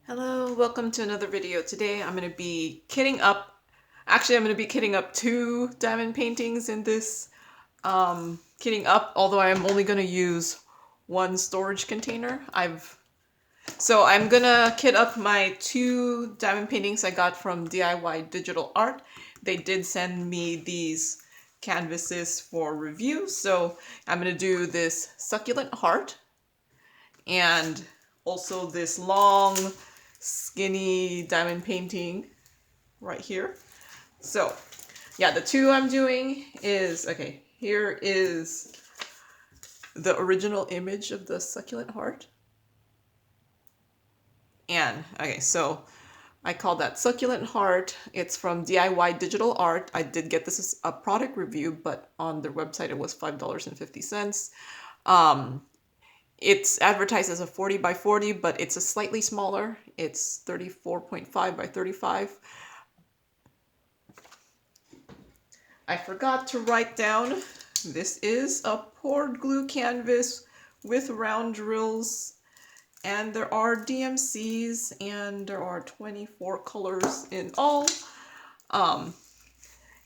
Hello, welcome to another video. Today I'm going to be kitting up, actually I'm going to be kitting up two diamond paintings in this kitting up, although I'm only going to use one storage container. So I'm going to kit up my two diamond paintings I got from DIY Digital Art. They did send me these canvases for review, so I'm going to do this succulent heart and also this long skinny diamond painting right here. So yeah, the two I'm doing is, okay, here is the original image of the succulent heart. And okay, so I call that succulent heart. It's from DIY Digital Art. I did get this as a product review, but on their website it was $5.50. It's advertised as a 40 by 40, but it's a slightly smaller. It's 34.5 by 35. I forgot to write down, this is a poured glue canvas with round drills, and there are DMCs, and there are 24 colors in all. And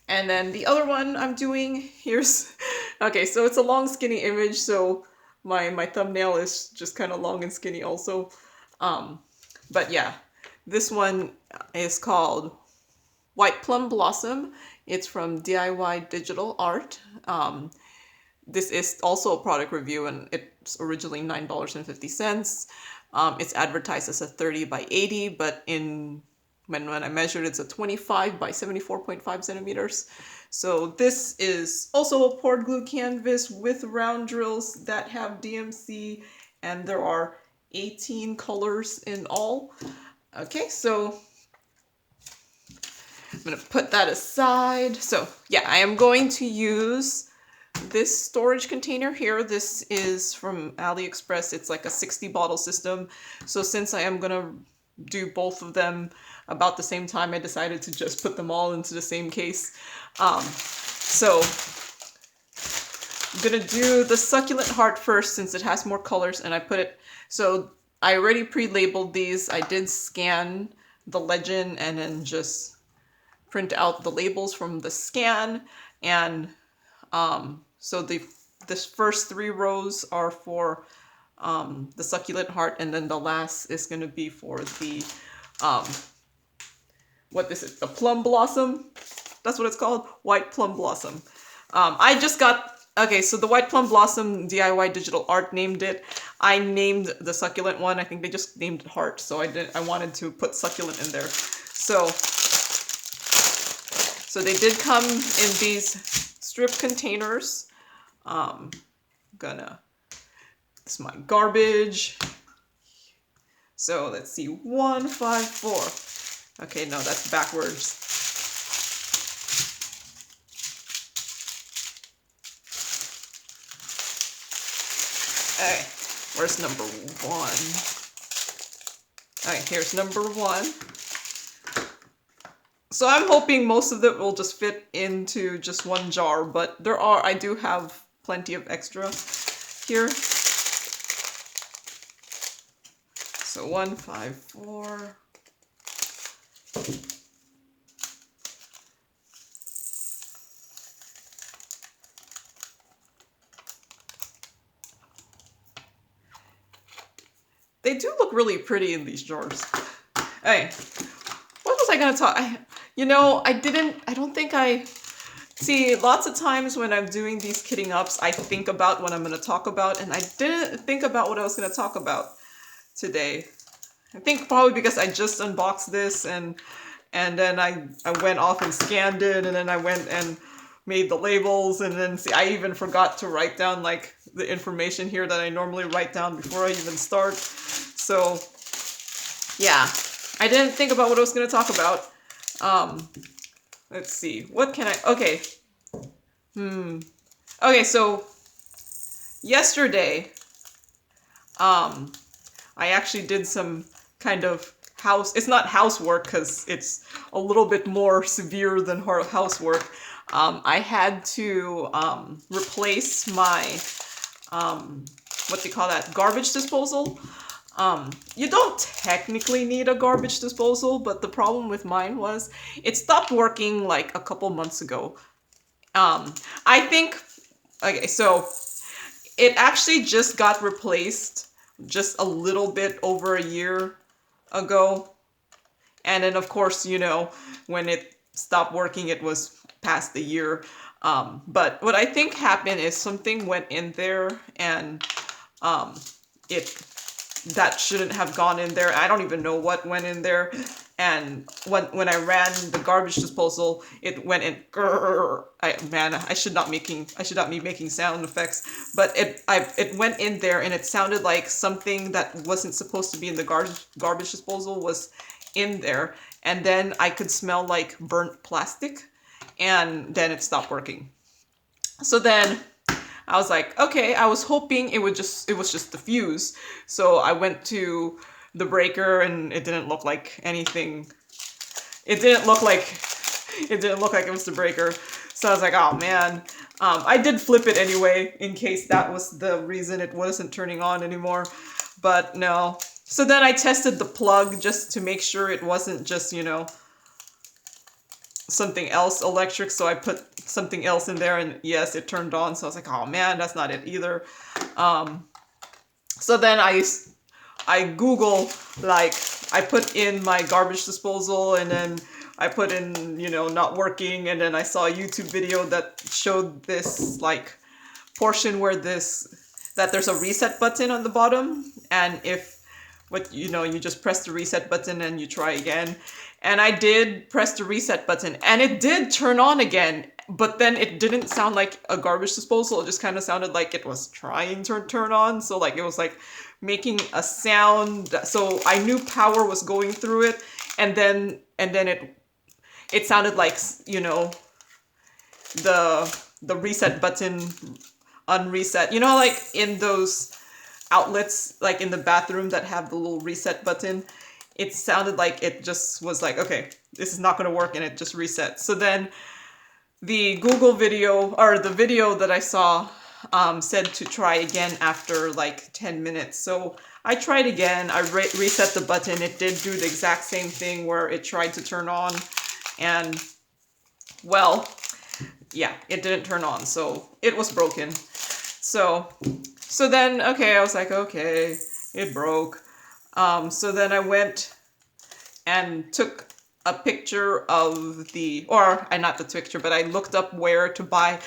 then the other one I'm doing, here's, okay, so it's a long skinny image, so my thumbnail is just kind of long and skinny also. But yeah, this one is called White Plum Blossom. It's from DIY Digital Art. This is also a product review, and it's originally $9.50. It's advertised as a 30 by 80, but when I measured, it's a 25 by 74.5 centimeters. So this is also a poured glue canvas with round drills that have DMC, and there are 18 colors in all. Okay, so I'm gonna put that aside. So yeah, I am going to use this storage container here. This is from AliExpress. It's like a 60 bottle system. So since I am gonna do both of them about the same time, I decided to just put them all into the same case. So I'm gonna do the succulent heart first since it has more colors, and I put it, so I already pre-labeled these. I did scan the legend and then just print out the labels from the scan, and so this first 3 rows are for the succulent heart, and then the last is going to be for the what is it? The plum blossom. That's what it's called. White plum blossom. I just got, okay, so the white plum blossom, DIY Digital Art named it. I named the succulent one. I think they just named it heart, so I wanted to put succulent in there. So they did come in these strip containers. It's my garbage. So let's see, 1, 5, 4. Okay, no, that's backwards. Okay, where's number 1? Okay, here's number 1. So I'm hoping most of it will just fit into just one jar, but I do have plenty of extra here. So 1, 5, 4. They do look really pretty in these jars. Hey, what was I gonna talk? See, lots of times when I'm doing these kitting ups, I think about what I'm gonna talk about, and I didn't think about what I was gonna talk about today. I think probably because I just unboxed this, and then I went off and scanned it, and then I went and made the labels, and then see, I even forgot to write down like the information here that I normally write down before I even start. So yeah, I didn't think about what I was going to talk about. Let's see, what can I, okay. Okay, so yesterday, I actually did some kind of it's not housework because it's a little bit more severe than housework. I had to replace my, what do you call that, garbage disposal. You don't technically need a garbage disposal, but the problem with mine was it stopped working like a couple months ago. I think, okay, so it actually just got replaced just a little bit over a year ago. And then, of course, you know, when it stopped working, it was past the year. But what I think happened is something went in there and it that shouldn't have gone in there. I don't even know what went in there. And when I ran the garbage disposal, it went in. I should not be making sound effects, but it went in there and it sounded like something that wasn't supposed to be in the garbage disposal was in there, and then I could smell like burnt plastic, and then it stopped working. So then I was like, okay, I was hoping it was just the fuse. So I went to the breaker and it didn't look like anything. It didn't look like it was the breaker. So I was like, oh man. I did flip it anyway in case that was the reason it wasn't turning on anymore. But no. So then I tested the plug just to make sure it wasn't just, you know, something else electric. So I put something else in there and yes, it turned on. So I was like, oh man, that's not it either. So then I Google, like, I put in my garbage disposal and then I put in, you know, not working, and then I saw a YouTube video that showed this like portion where that there's a reset button on the bottom, and you just press the reset button and you try again. And I did press the reset button and it did turn on again, but then it didn't sound like a garbage disposal. It just kind of sounded like it was trying to turn on. So like it was like making a sound. So I knew power was going through it, and then it sounded like, you know, the reset button unreset. You know, like in those outlets, like in the bathroom that have the little reset button, it sounded like it just was like, okay, this is not going to work, and it just reset. So then the Google video, or the video that I saw, said to try again after like 10 minutes. So I tried again. I reset the button. It did do the exact same thing where it tried to turn on, and well, yeah, it didn't turn on. So it was broken. So then, okay, I was like, okay, it broke. So then I went and took a picture of not the picture, but I looked up where to buy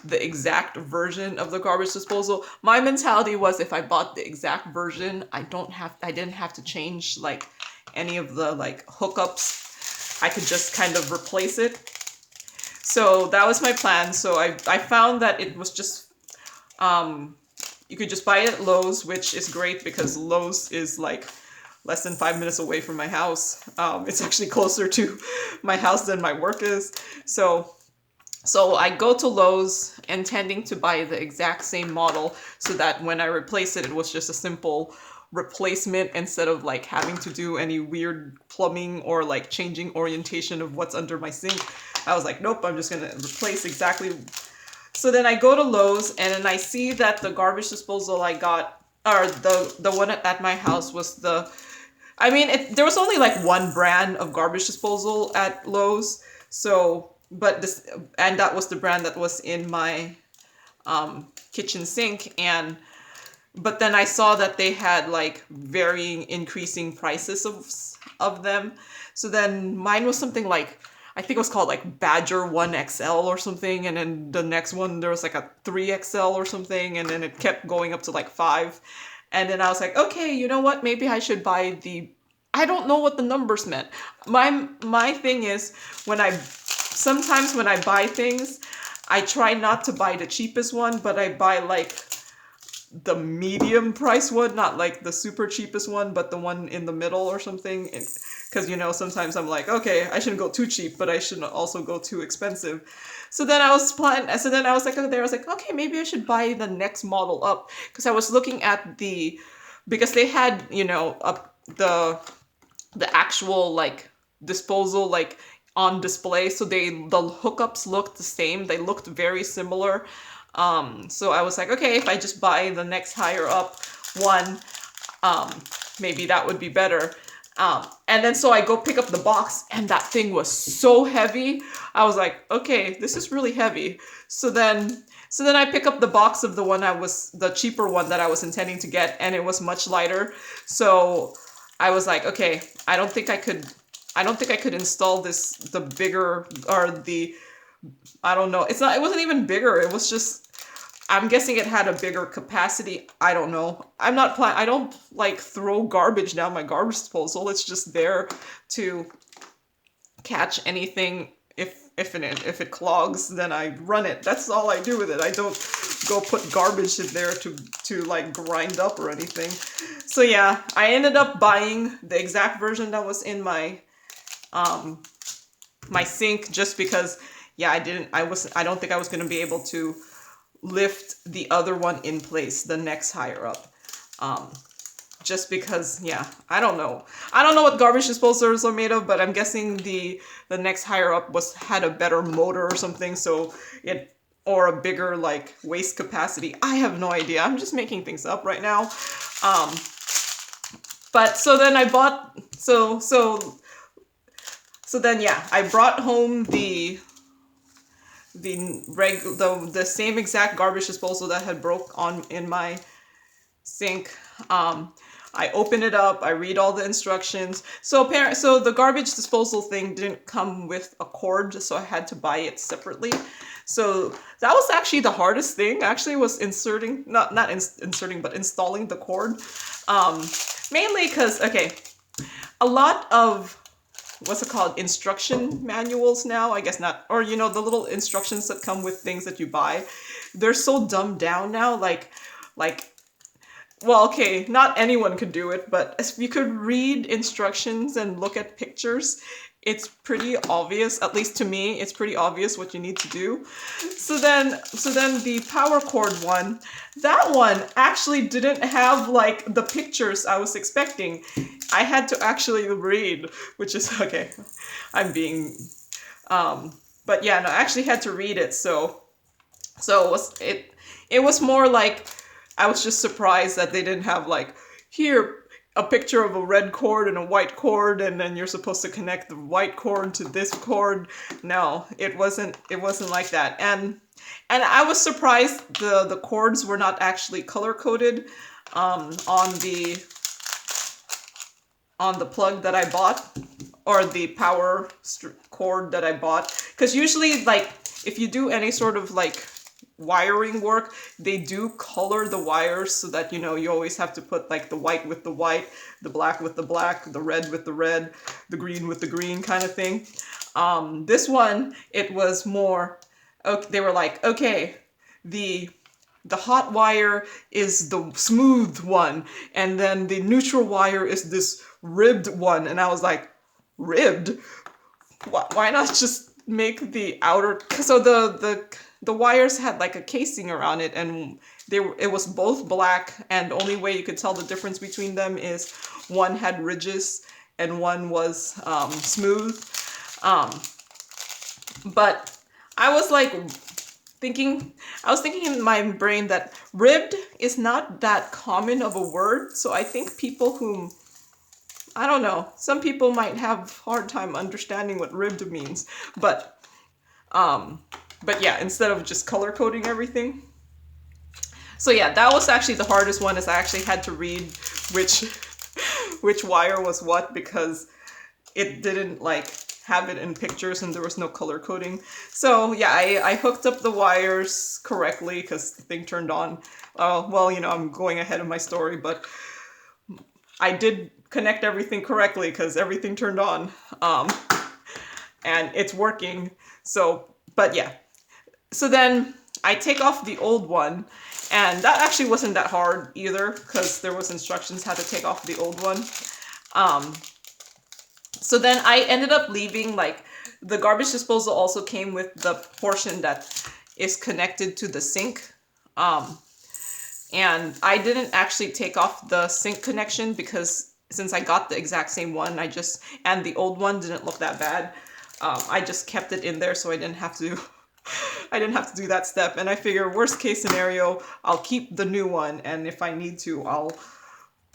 the exact version of the garbage disposal. My mentality was, if I bought the exact version, I didn't have to change like any of the like hookups. I could just kind of replace it. So that was my plan. So I found that it was just, you could just buy it at Lowe's, which is great because Lowe's is like less than 5 minutes away from my house. It's actually closer to my house than my work is. So I go to Lowe's intending to buy the exact same model so that when I replace it, it was just a simple replacement instead of like having to do any weird plumbing or like changing orientation of what's under my sink. I was like, nope, I'm just going to replace exactly. So then I go to Lowe's and then I see that the garbage disposal I got, or the one at my house was there was only like one brand of garbage disposal at Lowe's. So, and that was the brand that was in my kitchen sink. But then I saw that they had like varying increasing prices of them. So then mine was something like, I think it was called like Badger 1XL or something. And then the next one, there was like a 3XL or something. And then it kept going up to like 5. And then I was like, okay, you know what? Maybe I should buy I don't know what the numbers meant. My thing is, sometimes when I buy things, I try not to buy the cheapest one, but I buy like the medium price one, not like the super cheapest one, but the one in the middle or something. Because, you know, sometimes I'm like, okay, I shouldn't go too cheap, but I shouldn't also go too expensive. So then I was like, okay, maybe I should buy the next model up. Because I was looking at because they had, you know, the actual like disposal like on display. So the hookups looked the same. They looked very similar. So I was like, okay, if I just buy the next higher up one, maybe that would be better. And then so I go pick up the box, and that thing was so heavy. I was like, okay, this is really heavy. So then I pick up the box of the cheaper one that I was intending to get, and it was much lighter. So I was like, okay, I don't think I could install the bigger, or I don't know. It wasn't even bigger. It was just, I'm guessing it had a bigger capacity. I don't know. I don't like throw garbage down my garbage disposal. It's just there to catch anything. If it clogs, then I run it. That's all I do with it. I don't go put garbage in there to like grind up or anything. So yeah, I ended up buying the exact version that was in my my sink, just because, yeah, I don't think I was going to be able to lift the other one in place, the next higher up. Just because, yeah, I don't know what garbage disposers are made of, but I'm guessing the next higher up had a better motor or something, so or a bigger like waste capacity. I have no idea. I'm just making things up right now. But so then I bought so then, yeah, I brought home the same exact garbage disposal that had broke in my sink. I open it up, I read all the instructions. So the garbage disposal thing didn't come with a cord, so I had to buy it separately. So that was actually the hardest thing. Actually, was installing the cord. Mainly because, okay, a lot of what's it called, instruction manuals now, I guess not, or the little instructions that come with things that you buy, they're so dumbed down now, like well, okay, not anyone could do it, but if you could read instructions and look at pictures, it's pretty obvious, at least to me, it's pretty obvious what you need to do. So then the power cord one, that one actually didn't have like the pictures I was expecting. I had to actually read, which is, okay, I'm being, but yeah, no, I actually had to read it, so it was more like, I was just surprised that they didn't have like, here, a picture of a red cord and a white cord, and then you're supposed to connect the white cord to this cord. No, it wasn't like that. And I was surprised the cords were not actually color coded on the plug that I bought, or the power cord that I bought, because usually, like, if you do any sort of like wiring work, they do color the wires so that you always have to put like the white with the white, the black with the black, the red with the red, the green with the green kind of thing. This one, it was more, okay, they were like, okay, the hot wire is the smooth one, and then the neutral wire is this ribbed one. And I was like, ribbed? Why not just make the outer, so the wires had like a casing around it, and it was both black, and the only way you could tell the difference between them is one had ridges and one was smooth. But I was thinking in my brain that ribbed is not that common of a word, so I think people whom, I don't know, some people might have a hard time understanding what ribbed means, but yeah, instead of just color coding everything. So yeah, that was actually the hardest one, is I actually had to read which wire was what, because it didn't like have it in pictures and there was no color coding. So yeah, I hooked up the wires correctly because the thing turned on. Well, I'm going ahead of my story, but I did connect everything correctly because everything turned on. And it's working. So, but yeah. So then I take off the old one, and that actually wasn't that hard either, because there was instructions how to take off the old one. So then I ended up leaving, like, the garbage disposal also came with the portion that is connected to the sink. And I didn't actually take off the sink connection because since I got the exact same one, and the old one didn't look that bad. I just kept it in there so I didn't have to do that step. And I figure worst case scenario, I'll keep the new one, and if I need to, I'll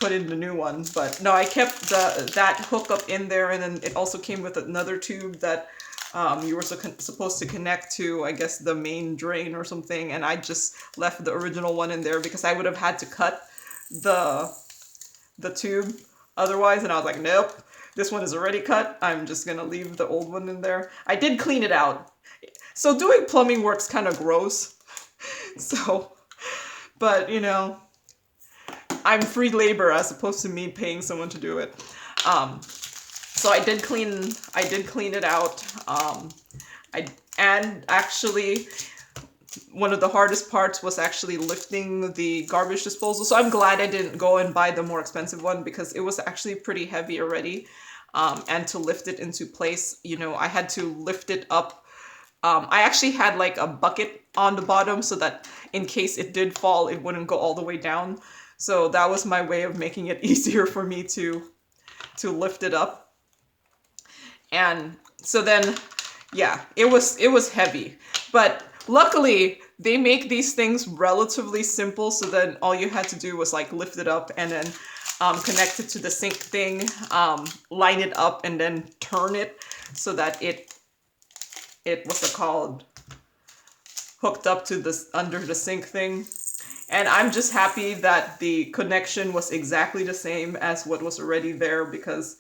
put in the new one. But no, I kept that hookup in there, and then it also came with another tube that you were supposed to connect to, I guess, the main drain or something, and I just left the original one in there because I would have had to cut the tube otherwise, and I was like, nope, this one is already cut. I'm just gonna leave the old one in there. I did clean it out. So doing plumbing work's kind of gross. So, but you know, I'm free labor as opposed to me paying someone to do it. So I did clean it out. And actually, one of the hardest parts was actually lifting the garbage disposal. So I'm glad I didn't go and buy the more expensive one because it was actually pretty heavy already. And to lift it into place, you know, I had to lift it up. I actually had like a bucket on the bottom so that in case it did fall, it wouldn't go all the way down. So that was my way of making it easier for me to lift it up. And so then, yeah, it was heavy, but luckily they make these things relatively simple. So then all you had to do was like lift it up and then connect it to the sink thing, line it up, and then turn it so that it what's it called, hooked up to this under the sink thing. And I'm just happy that the connection was exactly the same as what was already there because,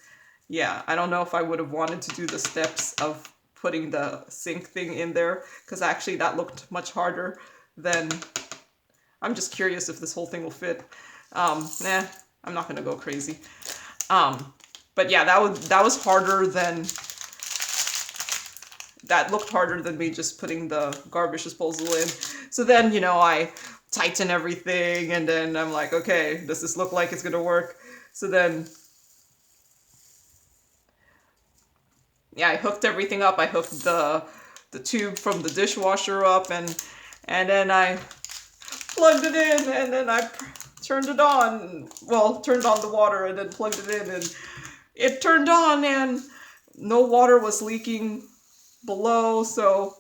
yeah, I don't know if I would have wanted to do the steps of putting the sink thing in there because actually that looked much harder than, I'm just curious if this whole thing will fit. Nah, I'm not gonna go crazy. But yeah, that was harder than, that looked harder than me just putting the garbage disposal in. So then, you know, I tighten everything and then I'm like, okay, does this look like it's gonna work? So then, yeah, I hooked everything up. I hooked the tube from the dishwasher up and then I plugged it in and then I turned it on. Well, turned on the water and then plugged it in and it turned on and no water was leaking below. So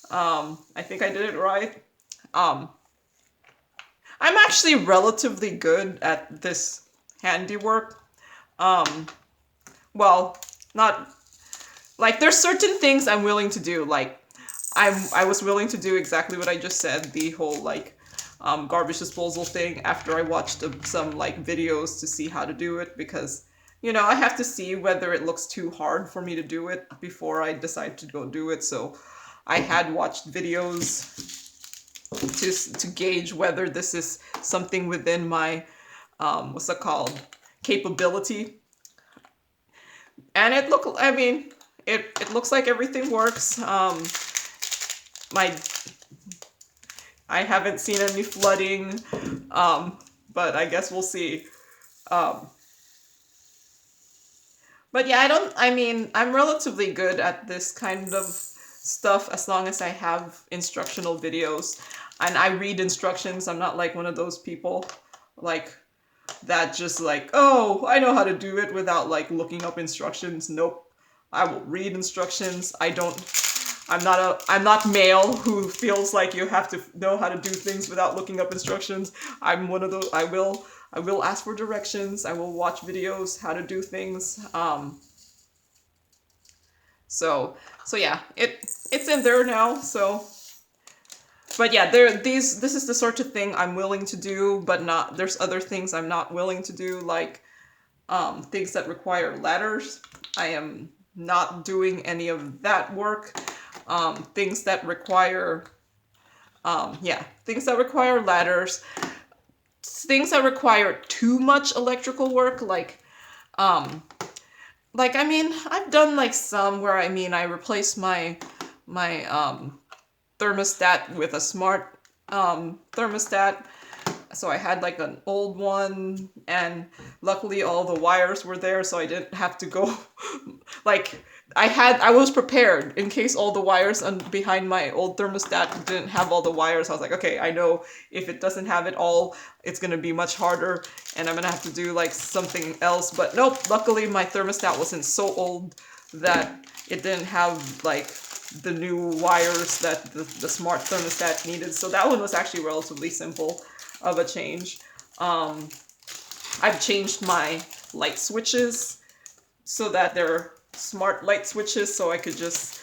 I think I did it right. I'm actually relatively good at this handiwork. Well, not like there's certain things I'm willing to do. Like I was willing to do exactly what I just said, the whole like garbage disposal thing after I watched some like videos to see how to do it because, you know, I have to see whether it looks too hard for me to do it before I decide to go do it. So I had watched videos to gauge whether this is something within my what's it called, capability. And it looks like everything works. I haven't seen any flooding, but I guess we'll see. But yeah, I'm relatively good at this kind of stuff as long as I have instructional videos and I read instructions. I'm not like one of those people like that just like, oh, I know how to do it without like looking up instructions. Nope. I will read instructions. I'm not male who feels like you have to know how to do things without looking up instructions. I'm one of those. I will ask for directions. I will watch videos how to do things. So yeah, it's in there now. So, but yeah, this is the sort of thing I'm willing to do, but not, there's other things I'm not willing to do, like things that require ladders. I am not doing any of that work. Things that require things that require ladders, things that require too much electrical work, like I've done like some where I replaced my thermostat with a smart thermostat. So I had like an old one and luckily all the wires were there, so I didn't have to go like I was prepared in case all the wires behind my old thermostat didn't have all the wires. I was like, okay, I know if it doesn't have it all, it's gonna be much harder and I'm gonna have to do like something else. But nope, luckily my thermostat wasn't so old that it didn't have like the new wires that the smart thermostat needed. So that one was actually relatively simple of a change. I've changed my light switches so that they're smart light switches, so I could just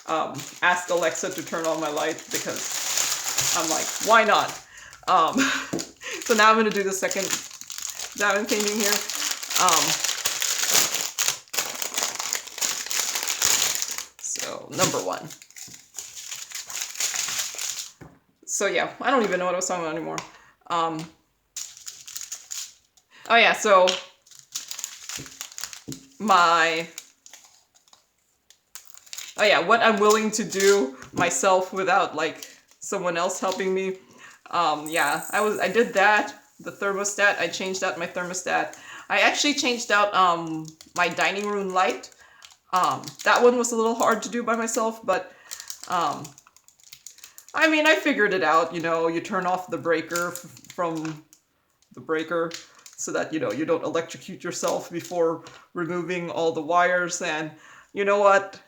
ask Alexa to turn on my light, because I'm like, why not? So now I'm going to do the second diamond painting here. So number 1. So yeah, I don't even know what I was talking about anymore. Oh yeah, so what I'm willing to do myself without like someone else helping me. Yeah, I did that. The thermostat, I changed out my thermostat. I actually changed out my dining room light. That one was a little hard to do by myself, but I mean, I figured it out. You know, you turn off the breaker from the breaker so that, you know, you don't electrocute yourself before removing all the wires. And you know what?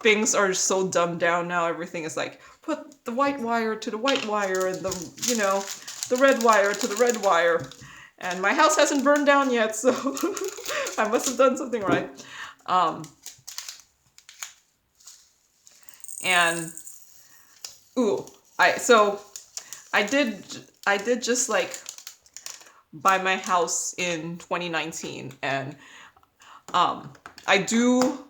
Things are so dumbed down now. Everything is like, put the white wire to the white wire and the, you know, the red wire to the red wire. And my house hasn't burned down yet, so I must have done something right. And ooh, I did just like buy my house in 2019, and I do,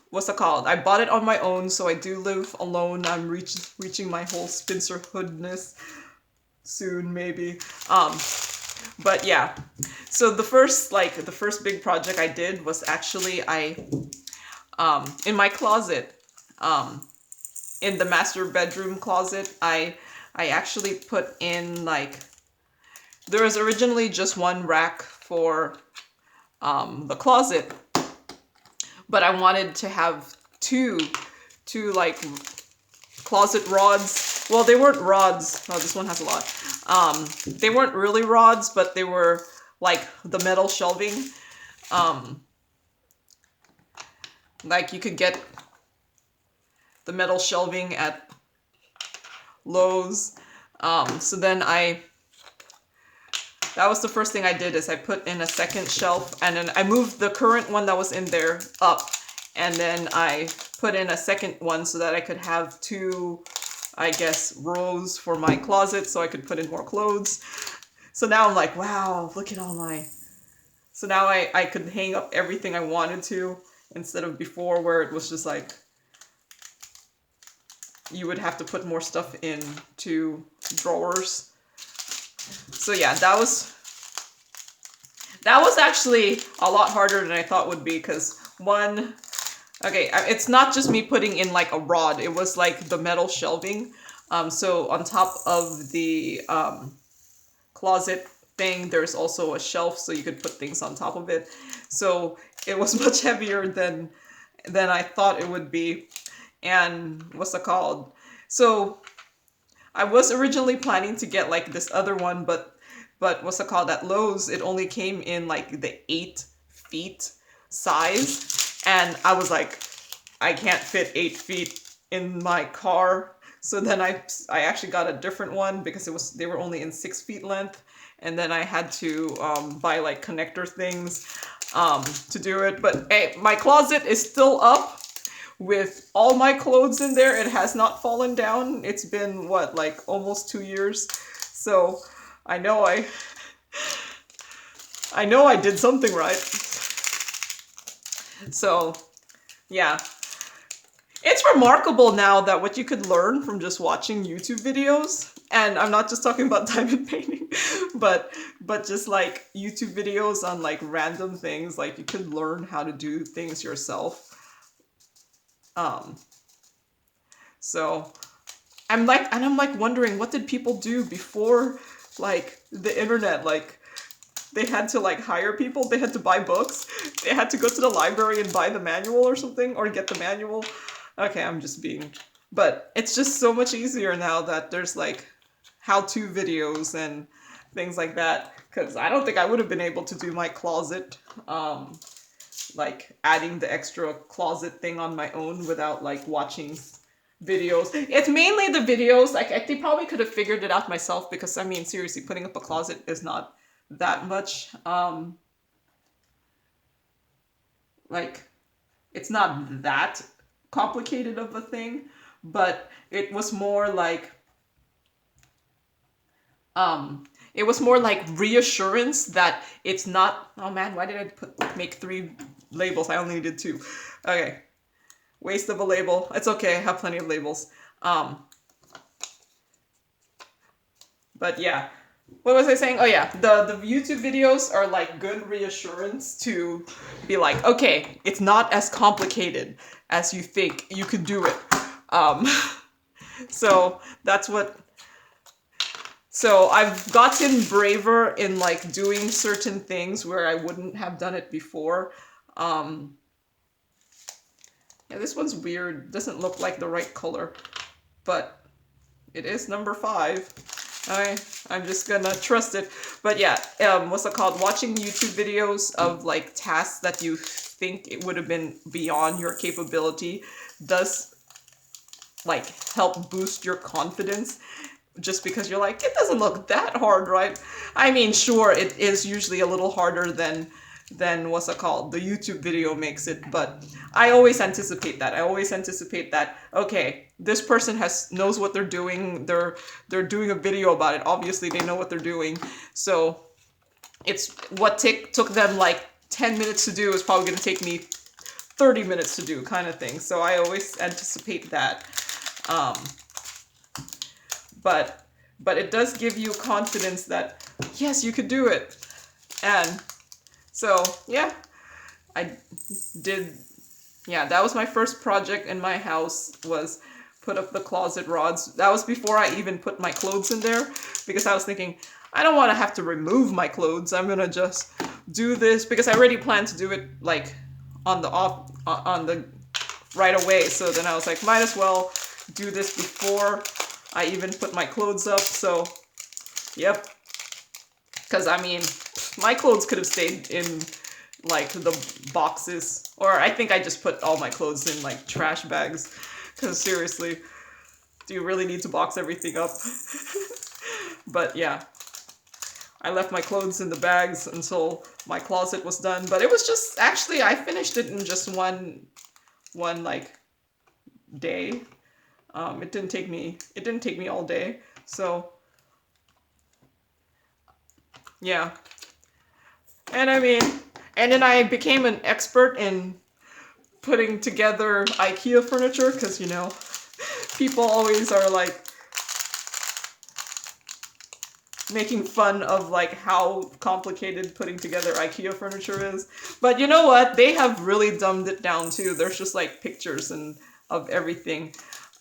what's it called? I bought it on my own, so I do live alone. I'm reaching my whole spinsterhoodness soon, maybe. But yeah, so the first big project I did was actually in my closet, in the master bedroom closet, I actually put in like, there was originally just one rack for the closet, but I wanted to have two like closet rods. Well, they weren't rods. Oh, this one has a lot. They weren't really rods, but they were like the metal shelving. Like you could get the metal shelving at Lowe's. So then that was the first thing I did, is I put in a second shelf, and then I moved the current one that was in there up, and then I put in a second one so that I could have 2, I guess, rows for my closet, so I could put in more clothes. So now I'm like, wow, look at all my... So now I could hang up everything I wanted to, instead of before where it was just like, you would have to put more stuff into drawers. So yeah, that was actually a lot harder than I thought it would be, because one, okay, it's not just me putting in like a rod, it was like the metal shelving. So on top of the closet thing, there's also a shelf, so you could put things on top of it. So it was much heavier than I thought it would be. And what's it called? So I was originally planning to get like this other one, but what's it called, at Lowe's, it only came in like the 8 feet size. And I was like, I can't fit 8 feet in my car. So then I actually got a different one, because they were only in 6 feet length. And then I had to buy like connector things to do it. But hey, my closet is still up with all my clothes in there. It has not fallen down. It's been, what, like almost 2 years. So I know I did something right. So yeah. It's remarkable now that what you could learn from just watching YouTube videos, and I'm not just talking about diamond painting, but just like YouTube videos on like random things, like you could learn how to do things yourself. So I'm like wondering, what did people do before like the internet? Like they had to like hire people, they had to buy books, they had to go to the library and buy the manual or something, or get the manual. Okay, I'm just being, but it's just so much easier now that there's like how-to videos and things like that, because I don't think I would have been able to do my closet, like adding the extra closet thing on my own without like watching videos. It's mainly the videos. Like they probably could have figured it out myself, because I mean, seriously, putting up a closet is not that much. Like, it's not that complicated of a thing, but it was more like, it was more like reassurance that it's not. Oh man, why did I make 3 labels? I only needed 2. Okay, waste of a label. It's okay. I have plenty of labels. But yeah, what was I saying? Oh yeah, the YouTube videos are like good reassurance to be like, okay, it's not as complicated as you think. You could do it. So that's what. So I've gotten braver in like doing certain things where I wouldn't have done it before. Yeah, this one's weird. Doesn't look like the right color, but it is number 5. I'm just gonna trust it. But yeah, what's it called? Watching YouTube videos of like tasks that you think it would have been beyond your capability does like help boost your confidence. Just because you're like, it doesn't look that hard, right? I mean, sure, it is usually a little harder than what's it called, the YouTube video makes it, but I always anticipate that. I always anticipate that, okay, this person knows what they're doing. They're doing a video about it. Obviously, they know what they're doing. So it's what took them like 10 minutes to do is probably going to take me 30 minutes to do, kind of thing. So I always anticipate that. But it does give you confidence that, yes, you could do it. And so, yeah, I did, yeah, that was my first project in my house, was put up the closet rods. That was before I even put my clothes in there, because I was thinking, I don't want to have to remove my clothes. I'm going to just do this, because I already planned to do it, like, on the right away. So then I was like, might as well do this before I even put my clothes up. So, yep. Because, I mean, my clothes could have stayed in, like, the boxes. Or I think I just put all my clothes in, like, trash bags. Because, seriously, do you really need to box everything up? But, yeah. I left my clothes in the bags until my closet was done. But it was just, actually, I finished it in just one like, day. It didn't take me all day. So, yeah. And I mean, and then I became an expert in putting together IKEA furniture, because, you know, people always are like making fun of like how complicated putting together IKEA furniture is. But you know what? They have really dumbed it down too. There's just like pictures of everything.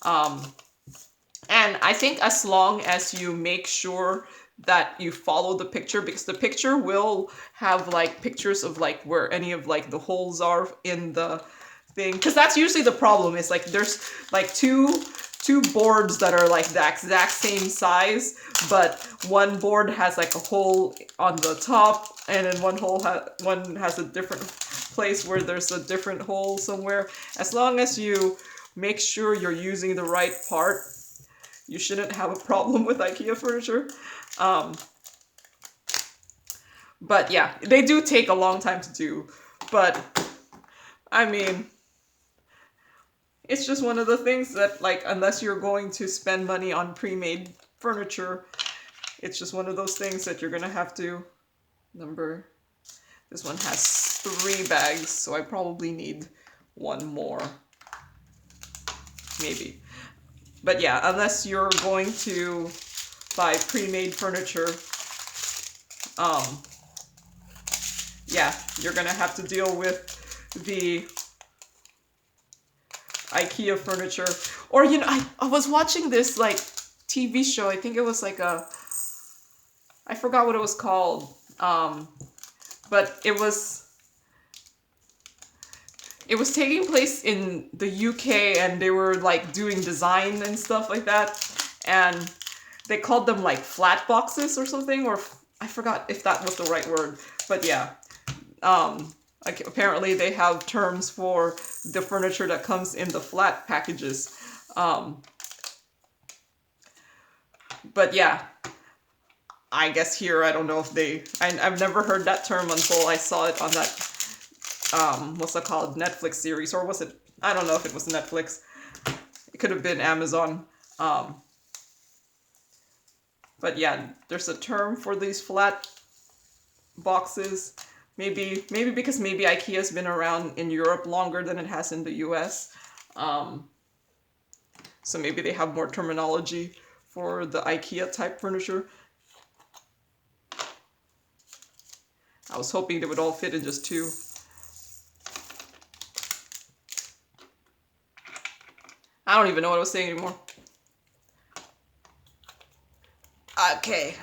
And I think as long as you make sure that you follow the picture, because the picture will have like pictures of like where any of like the holes are in the thing, because that's usually the problem, is like there's like two boards that are like the exact same size, but one board has like a hole on the top, and then one has a different place where there's a different hole somewhere. As long as you make sure you're using the right part, you shouldn't have a problem with IKEA furniture. But yeah, they do take a long time to do. But, I mean, it's just one of the things that, like, unless you're going to spend money on pre-made furniture, it's just one of those things that you're gonna have to This one has 3 bags, so I probably need 1 more. Maybe. But yeah, unless you're going to buy pre-made furniture, yeah, you're gonna have to deal with the IKEA furniture. Or, you know, I was watching this, like, TV show. I think it was like I forgot what it was called. But it was taking place in the UK, and they were like doing design and stuff like that, and they called them like flat boxes or something, or I forgot if that was the right word, but yeah. Like, apparently they have terms for the furniture that comes in the flat packages. But yeah, I guess here, I don't know if I've never heard that term until I saw it on that, what's it called, Netflix series, or was it, I don't know if it was Netflix. It could have been Amazon. But yeah, there's a term for these flat boxes. Maybe because maybe IKEA's been around in Europe longer than it has in the US. So maybe they have more terminology for the IKEA type furniture. I was hoping they would all fit in just 2. I don't even know what I was saying anymore. Okay.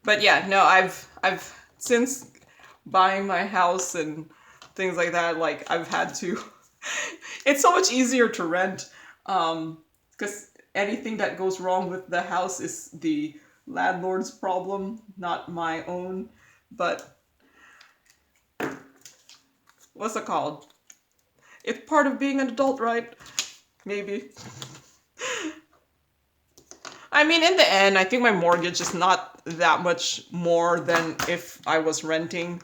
But yeah, no, I've since buying my house and things like that, like I've had to it's so much easier to rent, because anything that goes wrong with the house is the landlord's problem, not my own. But what's it called? It's part of being an adult, right? Maybe. I mean, in the end, I think my mortgage is not that much more than if I was renting.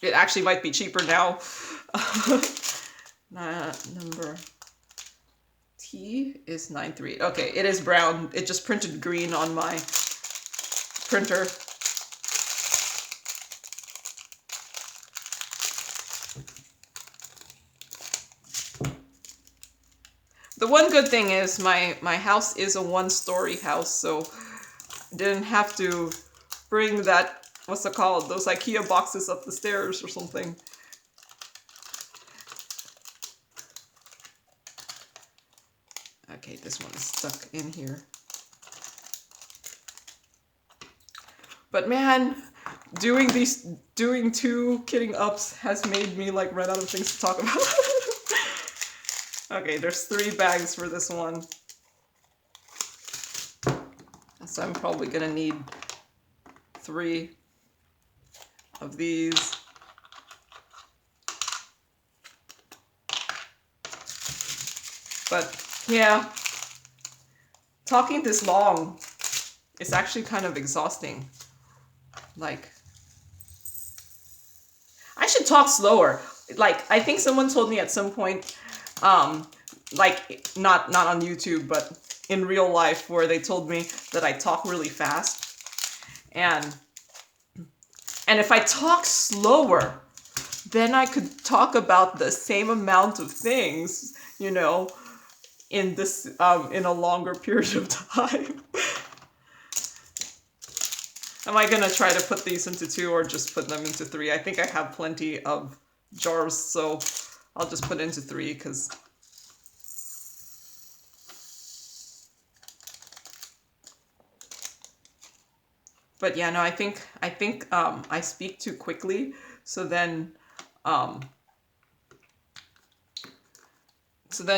It actually might be cheaper now. Number T is 938. Okay, it is brown. It just printed green on my printer. The one good thing is my house is a 1-story house, so I didn't have to bring that, what's it called, those IKEA boxes up the stairs or something. Okay, this one is stuck in here. But man, doing 2 kitting ups has made me like run out of things to talk about. Okay, there's 3 bags for this one. So I'm probably gonna need 3 of these. But yeah, talking this long is actually kind of exhausting. Like, I should talk slower. Like, I think someone told me at some point, like not on YouTube, but in real life, where they told me that I talk really fast. And if I talk slower, then I could talk about the same amount of things, you know, in this in a longer period of time. Am I gonna try to put these into 2 or just put them into 3? I think I have plenty of jars, so I'll just put it into 3 because but yeah, no, I think I speak too quickly, so then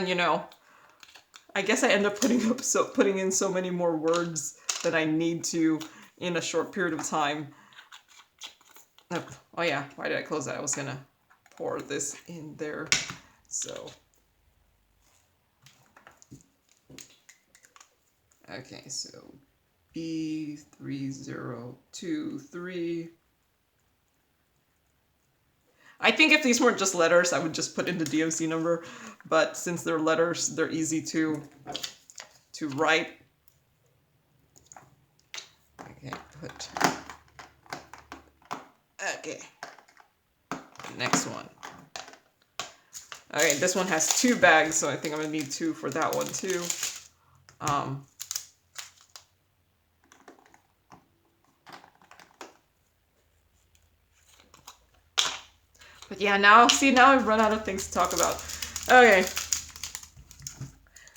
you know, I guess I end up putting in so many more words than I need to in a short period of time. Oh yeah, why did I close that? I was gonna pour this in there. So okay, so B3023. I think if these weren't just letters, I would just put in the DOC number, but since they're letters, they're easy to write. Okay, okay, the next one. Okay, this one has 2 bags, so I think I'm gonna need 2 for that one too. But yeah, now I've run out of things to talk about. Okay.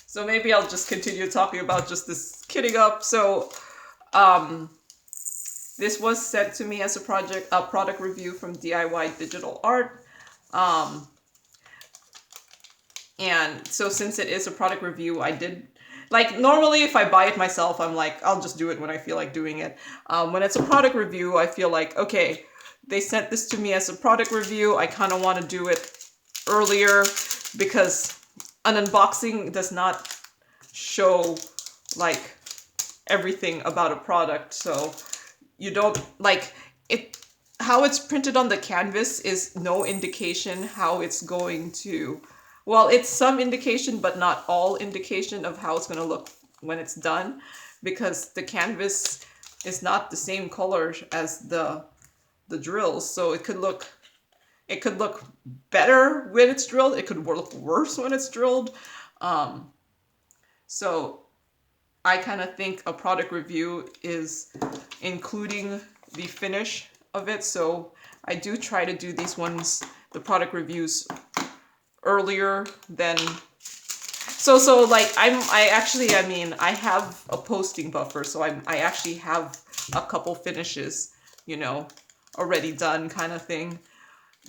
So maybe I'll just continue talking about just this kitting up. So, this was sent to me as a product review from DIY Digital Art. And so since it is a product review, I did, like, normally if I buy it myself, I'm like, I'll just do it when I feel like doing it. When it's a product review, I feel like, okay, they sent this to me as a product review. I kind of want to do it earlier because an unboxing does not show, like, everything about a product. So you don't like it. How it's printed on the canvas is no indication how it's going to, well, it's some indication, but not all indication of how it's going to look when it's done, because the canvas is not the same color as the drills. So it could look better when it's drilled. It could look worse when it's drilled. So I kind of think a product review is including the finish of it. So I do try to do these ones, the product reviews, earlier than, so like I mean, I have a posting buffer, so I actually have a couple finishes, you know, already done kind of thing.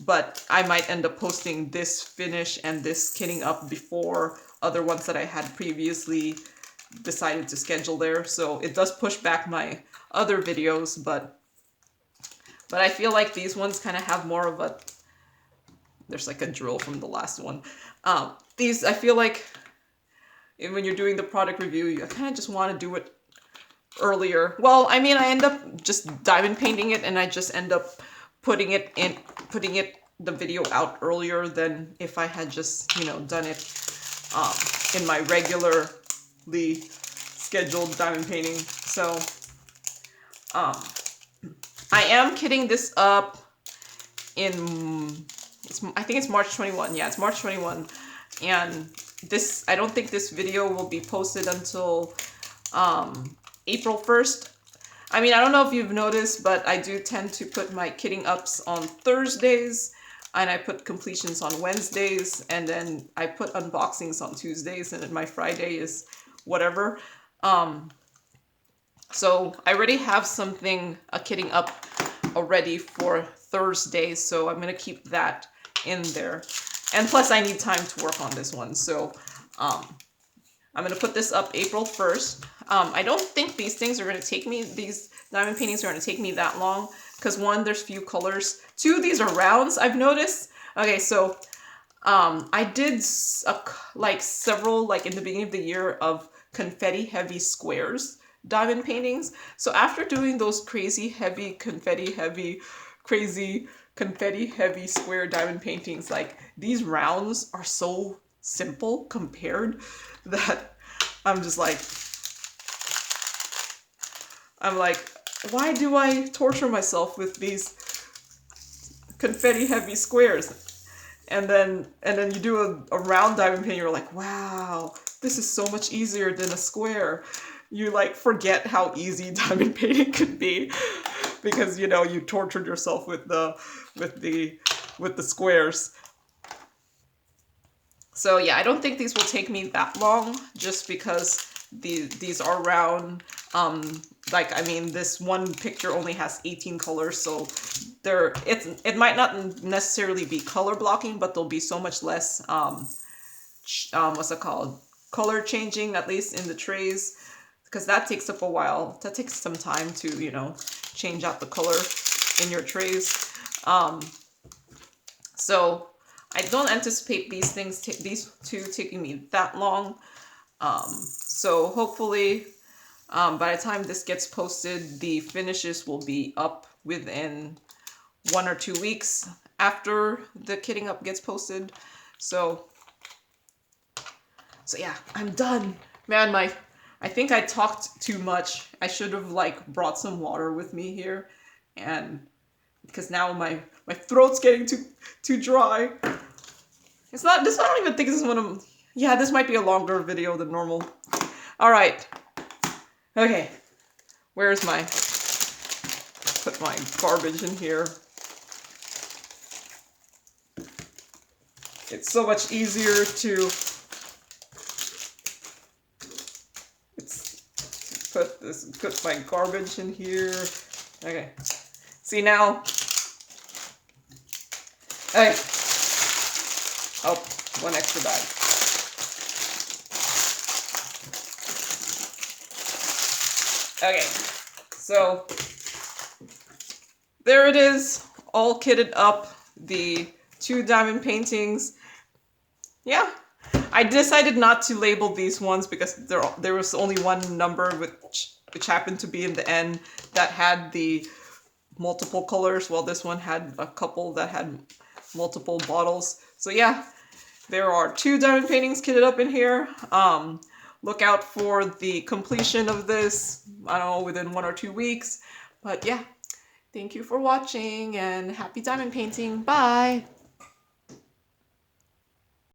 But I might end up posting this finish and this kitting up before other ones that I had previously decided to schedule there. So it does push back my other videos, but I feel like these ones kind of have more of a, there's like a drill from the last one. These, I feel like when you're doing the product review, you kind of just want to do it earlier. Well, I mean, I end up just diamond painting it, and I just end up putting the video out earlier than if I had just, you know, done it in my regularly scheduled diamond painting. So I am kitting this up in, I think it's March 21. Yeah, it's March 21. And this, I don't think this video will be posted until April 1st. I mean, I don't know if you've noticed, but I do tend to put my kitting ups on Thursdays, and I put completions on Wednesdays, and then I put unboxings on Tuesdays, and then my Friday is whatever. So I already have something, a kitting up already for Thursday, so I'm gonna keep that in there. And plus I need time to work on this one, so I'm gonna put this up April 1st. I don't think these things are gonna take me, these diamond paintings are gonna take me that long, because one, there's few colors. Two, these are rounds, I've noticed. Okay, so I did like several, like in the beginning of the year, of confetti heavy squares diamond paintings. So after doing those crazy heavy confetti heavy square diamond paintings, like these rounds are so simple compared that I'm just like, why do I torture myself with these confetti heavy squares? And then you do a round diamond painting, you're like, wow, this is so much easier than a square. You like forget how easy diamond painting could be because, you know, you tortured yourself with the squares. So yeah, I don't think these will take me that long, just because these are round. Like, I mean, this one picture only has 18 colors, so it might not necessarily be color blocking, but there'll be so much less what's it called, color changing, at least in the trays, because that takes up a while. That takes some time to, you know, change out the color in your trays. So I don't anticipate these two taking me that long. So hopefully by the time this gets posted, the finishes will be up within 1 or 2 weeks after the kitting up gets posted. So yeah, I'm done. Man, I think I talked too much. I should have like brought some water with me here, and because now my throat's getting too dry. It's not this. I don't even think this is one of. Yeah, this might be a longer video than normal. All right. Okay. Where's my? Put my garbage in here. It's so much easier to. Put my garbage in here. Okay. See now. Okay. Oh, one extra bag. Okay. So there it is, all kitted up, the 2 diamond paintings. Yeah. I decided not to label these ones because there was only one number, which which happened to be in the end, that had the multiple colors, while this one had a couple that had multiple bottles. So yeah, there are 2 diamond paintings kitted up in here. Look out for the completion of this, I don't know, within 1 or 2 weeks. But yeah, thank you for watching and happy diamond painting. Bye!